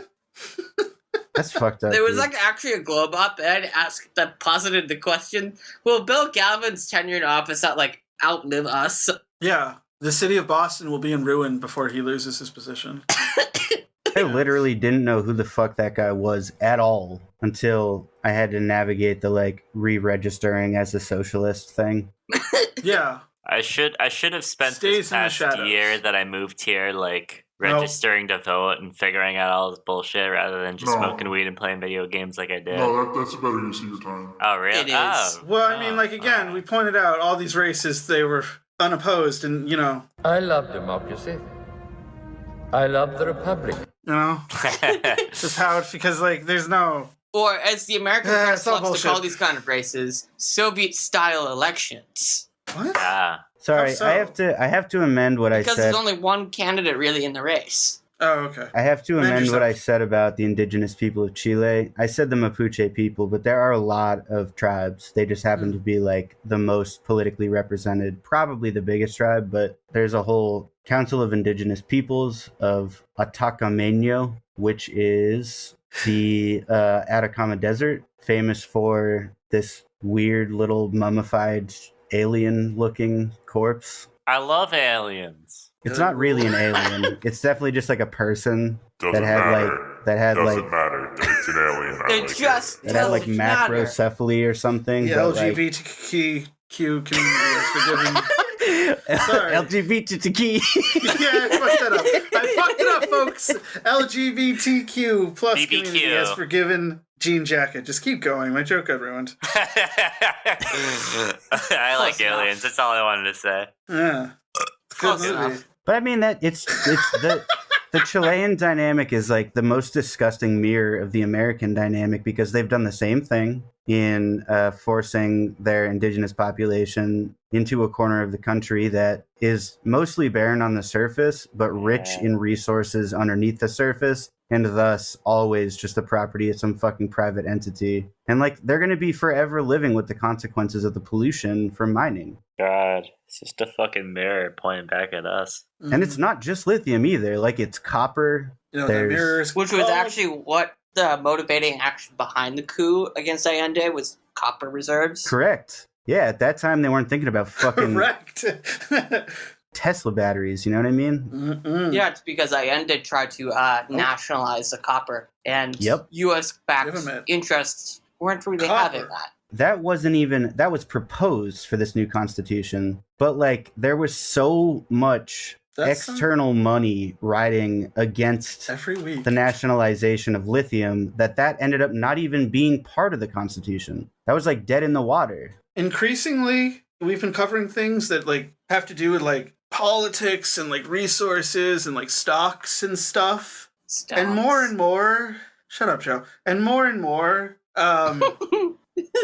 That's fucked up. There was dude. like actually a Globe op-ed that posited the question, will Bill Galvin's tenure in office outlive us? Yeah. The city of Boston will be in ruin before he loses his position. I literally didn't know who the fuck that guy was at all until I had to navigate the like re-registering as a socialist thing. Yeah. I should have spent this past year that I moved here like registering to vote and figuring out all this bullshit rather than just smoking weed and playing video games like I did. No, that's a better use of your time. Oh, really? It is. Oh. Well, I mean, like, again, we pointed out all these races, they were unopposed, and, you know. I love democracy. I love the republic. You know? Just how it's because, like, there's no... Or, as the American press loves bullshit. to call these kind of races, Soviet-style elections. What? Sorry, so? I have to amend what I Because said. there's only one candidate really in the race. Oh, okay. I have to amend yourself. what I said about the indigenous people of Chile. I said the Mapuche people, but there are a lot of tribes. They just happen to be like the most politically represented, probably the biggest tribe, but there's a whole Council of Indigenous Peoples of Atacameno, which is the Atacama Desert, famous for this weird little mummified alien-looking corpse. I love aliens. It's not really an alien. It's definitely just like a person Doesn't that had matter. Doesn't matter. It's an alien. It just that had like doesn't matter. macrocephaly or something. The but, like, LGBTQ community is forgiven. Sorry. LGBT. Yeah, I fucked it up, folks. LGBTQ plus BBQ. community has forgiven Jean Jacket. Just keep going. My joke got ruined. I like aliens. That's all I wanted to say. Yeah. Good movie. But I mean that it's the Chilean dynamic is like the most disgusting mirror of the American dynamic because they've done the same thing in forcing their indigenous population into a corner of the country that is mostly barren on the surface, but rich in resources underneath the surface, and thus always just the property of some fucking private entity. And like they're going to be forever living with the consequences of the pollution from mining. God, it's just a fucking mirror pointing back at us. And it's not just lithium either. Like it's copper. You know, the mirrors. Which was actually what the motivating action behind the coup against Allende was copper reserves. Correct. Yeah, at that time they weren't thinking about fucking Correct. Tesla batteries, you know what I mean? Mm-mm. Yeah, it's because Allende tried to nationalize the copper, and Yep. U.S.-backed Give 'em it. interests weren't really Copper. having that. That was proposed for this new constitution, but like there was so much That's external money riding against every week. the nationalization of lithium that ended up not even being part of the constitution. That was like dead in the water. Increasingly, we've been covering things that like have to do with like politics and like resources and like stocks and stuff. And more, shut up, Joe. And more,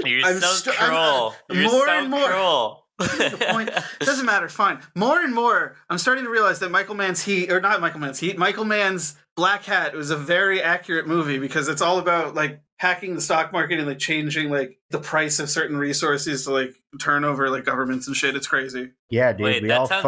You're I'm so st- cruel. I'm- You're more so and more. cruel. The point doesn't matter. Fine. More and more, I'm starting to realize that Michael Mann's Black Hat was a very accurate movie because it's all about like hacking the stock market and like changing like the price of certain resources to like turn over like governments and shit. It's crazy. Yeah, dude. Wait, that sounds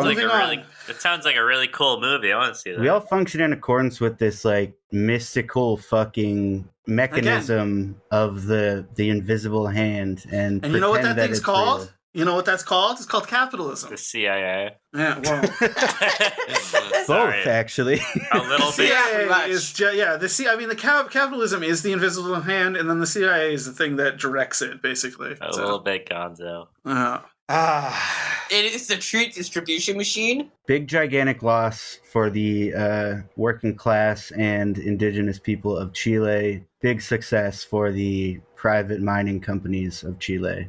like a really cool movie. I want to see that. We all function in accordance with this like mystical fucking mechanism of the invisible hand, and you know what that thing's called? Real. You know what that's called? It's called capitalism. The CIA. Yeah, well, both actually. A little bit. CIA is capitalism is the invisible hand, and then the CIA is the thing that directs it, basically. A little bit, Gonzo. It is the treat distribution machine. Big gigantic loss for the working class and indigenous people of Chile. Big success for the private mining companies of Chile.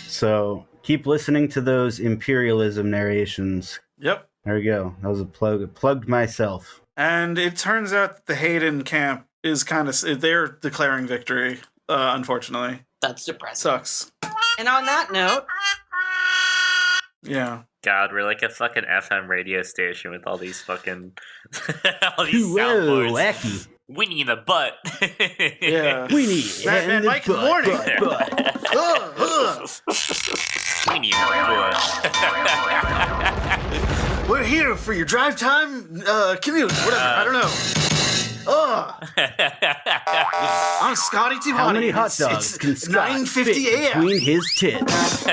So keep listening to those imperialism narrations. Yep. There we go. That was a plug. I plugged myself. And it turns out that the Hayden camp is they're declaring victory, unfortunately. That's depressing. Sucks. And on that note... Yeah. God, we're like a fucking FM radio station with all these fucking... all these soundboards. Wacky. Winnie in the butt. Yeah. Winnie and Mike in the morning. Winnie in the butt. We're here for your drive time commute. Whatever. I don't know. I'm Scotty 200. How many hot dogs can Scott 9:50 fit a.m. between his tits?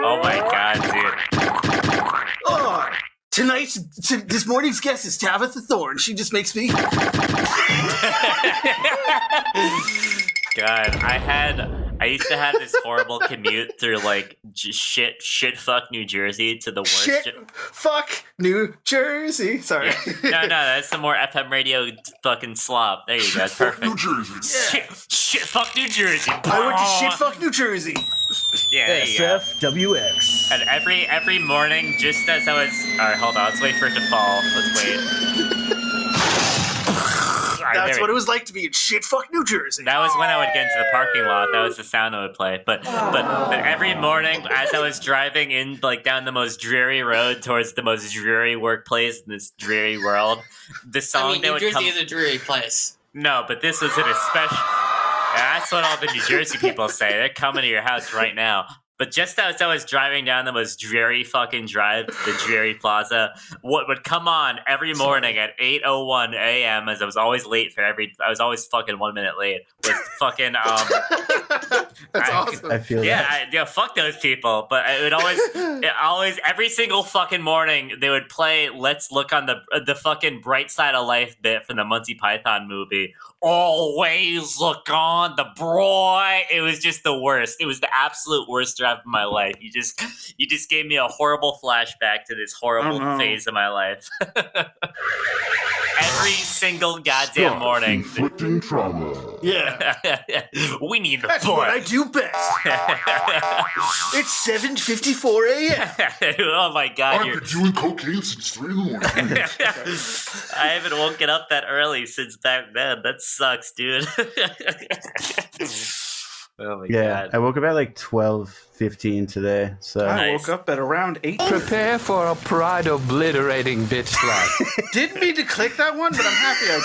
Oh my god, dude. This morning's guest is Tabitha Thorne. She just makes me... God, I used to have this horrible commute through like shit fuck New Jersey to the worst. Shit fuck New Jersey. Sorry. Yeah. No, that's some more FM radio fucking slop. There you go. That's perfect. New Jersey. Shit fuck New Jersey. I went to shit fuck New Jersey. Yeah, there you go. SFWX. And every morning, just as I was... Alright, hold on. Let's wait for it to fall. Let's wait. That's what it was like to be in shit fuck New Jersey. That was when I would get into the parking lot. That was the sound I would play. But every morning, as I was driving in, like down the most dreary road towards the most dreary workplace in this dreary world, the song New Jersey is a dreary place. No, but this was an especially... That's what all the New Jersey people say. They're coming to your house right now. But just as I was driving down the most dreary fucking drive to the dreary plaza, what would come on every morning at 8:01 a.m. as I was always late I was always fucking 1 minute late, was fucking That's awesome. I feel that. Fuck those people. But it would always every single fucking morning they would play "Let's Look on the fucking Bright Side of Life" bit from the Monty Python movie. Always look on the bright. It was just the worst. It was the absolute worst drive of my life. You just gave me a horrible flashback to this horrible phase of my life. Every single goddamn morning. Inflicting trauma. Yeah. We need the That's boy. what I do best. It's 7:54 a.m. Oh my god. I've been doing cocaine since 3 in the morning. I haven't woken up that early since back then. That sucks, dude. Oh my god. I woke up at like 12:15 today. So I woke up at around 8. Prepare for a pride obliterating bitch slap. Didn't mean to click that one, but I'm happy I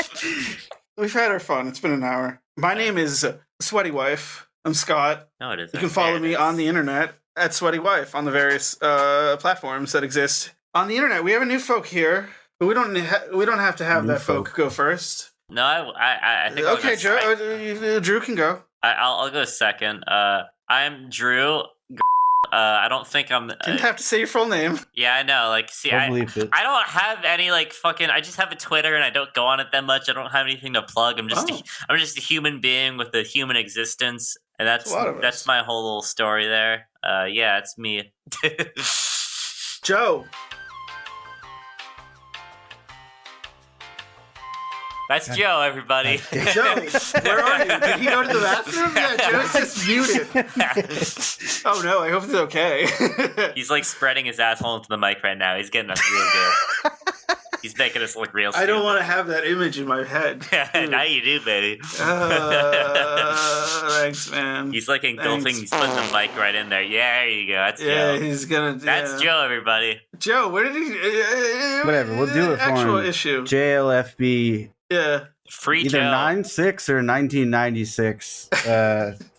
did. We've had our fun. It's been an hour. My name is Sweaty Wife. I'm Scott. No, it isn't. You can follow me on the internet at Sweaty Wife on the various platforms that exist on the internet. We have a new folk here, but we don't have to have that folk go first. No, I think. Okay, Drew can go. I'll go second. I'm Drew. I don't think I'm. Didn't have to say your full name. Yeah, I know. Like, see, I don't have any like fucking. I just have a Twitter, and I don't go on it that much. I don't have anything to plug. I'm just a human being with a human existence, and that's my whole little story there. Yeah, it's me. Joe. That's Joe, everybody. Joe, where are you? Did he go to the bathroom? Yeah, Joe's just muted. Oh no, I hope it's okay. He's like spreading his asshole into the mic right now. He's getting us real good. He's making us look real I stupid. don't want to have that image in my head. Now you do, baby. Thanks, man. He's like engulfing. He's putting the mic right in there. Yeah, there you go. That's Yeah, Joe. he's gonna. That's Joe, everybody. Joe, where did he? Whatever, we'll do it for actual him. issue. JLFB. Yeah. Free Either Joe. 9/6 or 1996,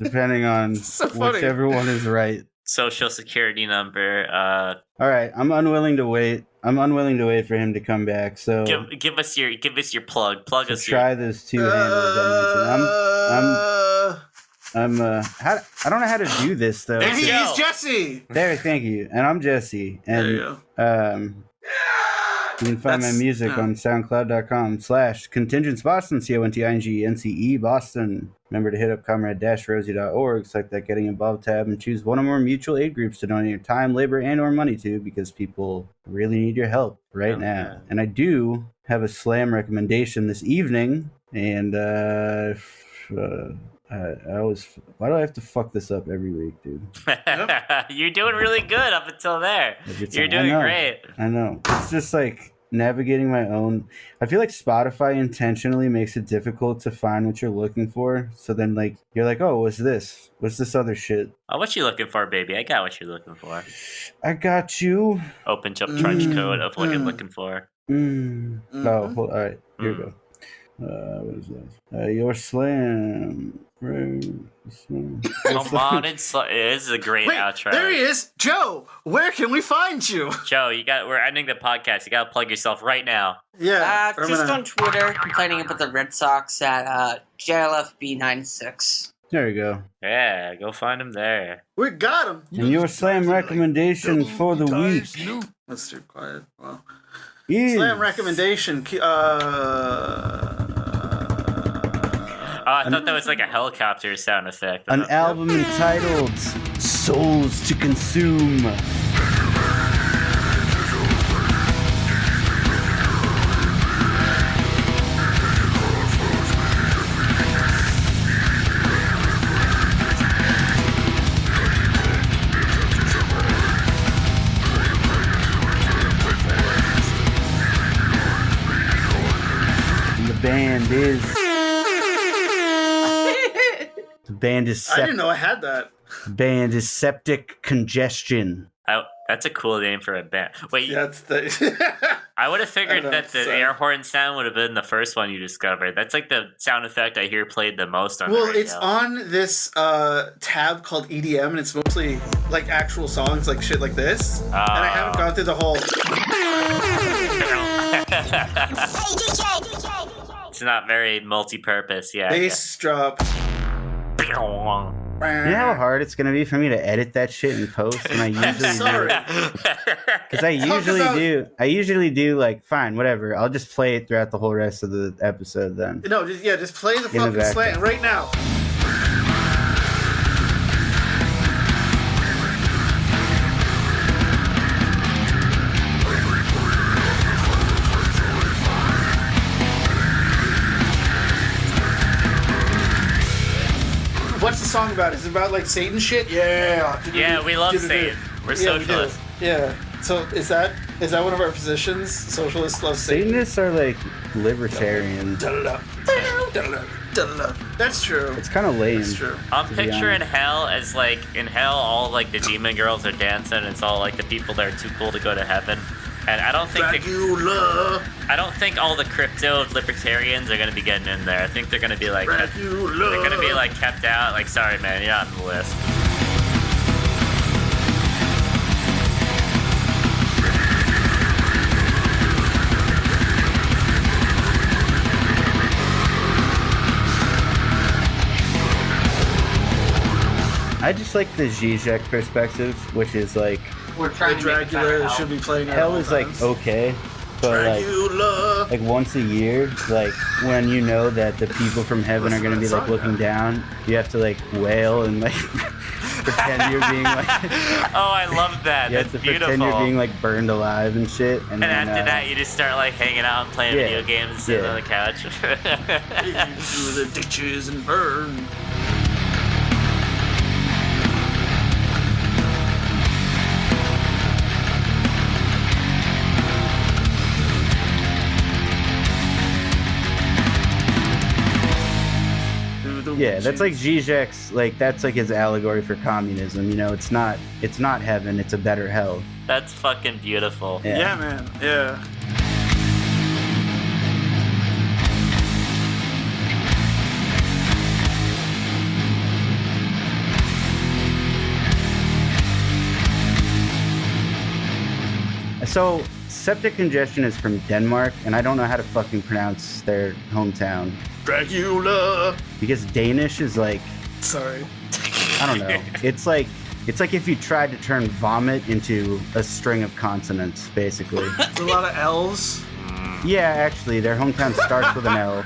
depending on So funny. whichever one is right. Social security number. All right, I'm unwilling to wait. I'm unwilling to wait for him to come back. So Give us your plug. Plug us. try those two handles I mentioned. I don't know how to do this though. And he's Jesse. There, thank you. And I'm Jesse. And There you you can find my music on soundcloud.com/contingents Boston, CONTINGNCE Boston. Remember to hit up comrade-rosie.org, select that Getting Involved tab, and choose one or more mutual aid groups to donate your time, labor, and or money to, because people really need your help right now. And I do have a slam recommendation this evening, and why do I have to fuck this up every week, dude? You're doing really good up until there. You're doing great. I know. It's just like navigating my own. I feel like Spotify intentionally makes it difficult to find what you're looking for. So then, like, you're like, oh, what's this? What's this other shit? Oh, what you looking for, baby? I got what you're looking for. I got you. Open up trench coat of what you're looking for. Oh, all right. Here we go. What is that? Your slam. Come on, this is a great outro. There he is, Joe. Where can we find you? Joe, we're ending the podcast. You got to plug yourself right now. Yeah, just on Twitter, complaining about the Red Sox at JLFB96. There you go. Yeah, go find him there. We got him. And your slam recommendation for the week. Let's do quiet. Well, is... slam recommendation. I thought that was like a helicopter sound effect. An album entitled Souls to Consume. And the band is... I didn't know I had that. Band is Septic Congestion. That's a cool name for a band. Wait, that's the. I would have figured that the air horn sound would have been the first one you discovered. That's like the sound effect I hear played the most on the radio. It's on this tab called EDM, and it's mostly like actual songs, like shit like this. And I haven't gone through the whole. It's not very multi-purpose, yeah. Bass drop. You know how hard it's gonna be for me to edit that shit in post, and I usually do. Because I usually do like fine, whatever. I'll just play it throughout the whole rest of the episode then. No, just play the fucking slang right now. What's the song about? Is it about like Satan shit? Yeah. Yeah, we love Satan. We're socialists. Yeah. So is that one of our positions? Socialists love Satan. Satanists are like libertarians. That's true. It's kind of lame. That's true. I'm picturing hell as like in hell, all like the demon girls are dancing. It's all like the people that are too cool to go to heaven. And I don't think all the crypto libertarians are gonna be getting in there. I think they're gonna be like kept out. Like, sorry, man, you're not on the list. I just like the Zizek perspective, which is like We're trying Dracula should be playing. hell is like okay, but like once a year, like when you know that the people from heaven are gonna be like looking down, you have to like wail and like pretend you're being like. Oh, I love that. You That's have to beautiful. pretend you're being like burned alive and shit, and then, after that, you just start like hanging out and playing video games and sitting on the couch. Through the ditches and burn. Yeah, that's like Zizek's, like, that's like his allegory for communism. You know, it's not heaven, it's a better hell. That's fucking beautiful. Yeah, man. Yeah. So, septic congestion is from Denmark, and I don't know how to fucking pronounce their hometown. Dracula. Because Danish is like... Sorry. I don't know. It's like if you tried to turn vomit into a string of consonants, basically. There's a lot of L's. Yeah, actually, their hometown starts with an L.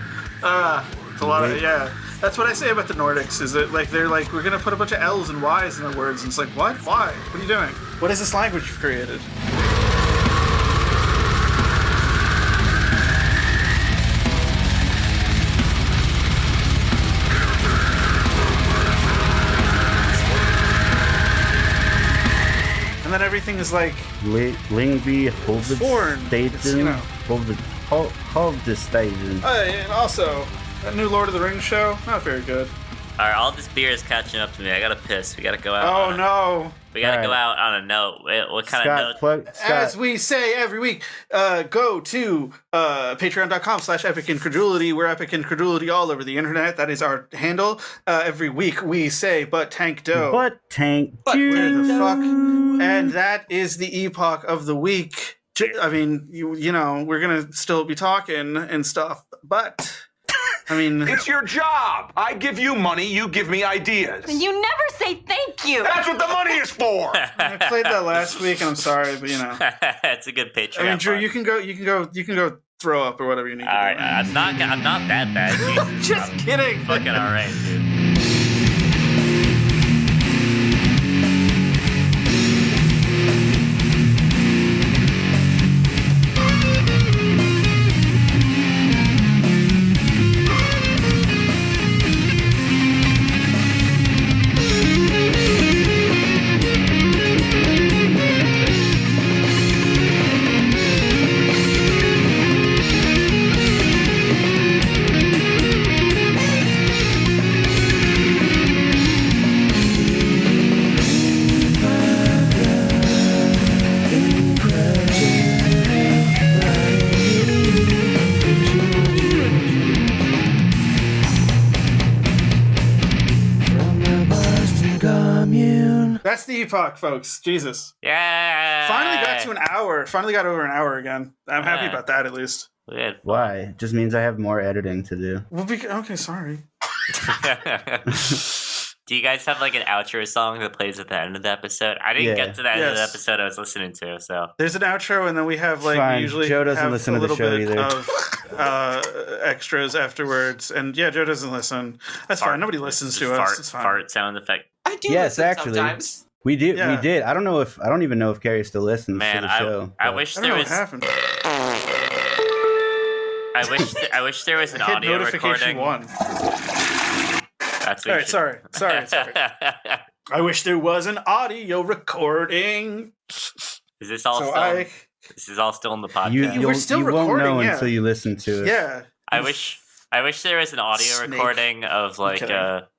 It's a lot of, yeah. That's what I say about the Nordics, is that, like, they're like, we're going to put a bunch of L's and Y's in their words, and it's like, what? Why? What are you doing? What is this language you've created? And then everything is like Lingby, foreign, Hovedstaden, and also that new Lord of the Rings show, not very good. All right, all this beer is catching up to me. I gotta piss. We gotta go out. Oh no! We gotta go out on a note. What kind of note? As we say every week, go to patreon.com/epic incredulity. We're epic incredulity all over the internet. That is our handle. Every week we say, but tank dough. But tank But where the fuck? And that is the epoch of the week. I mean, you know, we're gonna still be talking and stuff, but I mean, it's your job. I give you money, you give me ideas. You never say thank you. That's what the money is for. I played that last week, and I'm sorry, but you know, it's a good Patreon. I mean, Drew, you can go throw up or whatever you need. All right, I'm not that bad. Jesus. Just kidding. Fucking all right, dude. That's the epoch, folks. Jesus. Yeah. Finally got to an hour. Finally got over an hour again. I'm happy about that, at least. Why? It just means I have more editing to do. Well, okay, sorry. Do you guys have like an outro song that plays at the end of the episode? I didn't get to the end of the episode I was listening to, so there's an outro, and then we have like Fine. we usually Joe doesn't have listen a to the little show bit either. of extras afterwards. And yeah, Joe doesn't listen. That's fine. Nobody listens to us. It's fine. Fart sound effect. I do Yes, listen actually. sometimes. We did. Yeah. We did. I don't even know if Carrie still listens Man, to the show. I wish I there don't know was. what happened. I wish there was an I hit audio notification recording. 1. That's All right, sorry. I wish there was an audio recording. Is this all So This is all still in the podcast. We're still you won't recording, know yeah. until you listen to it. Yeah. I wish there was an audio Snake. recording of like kidding.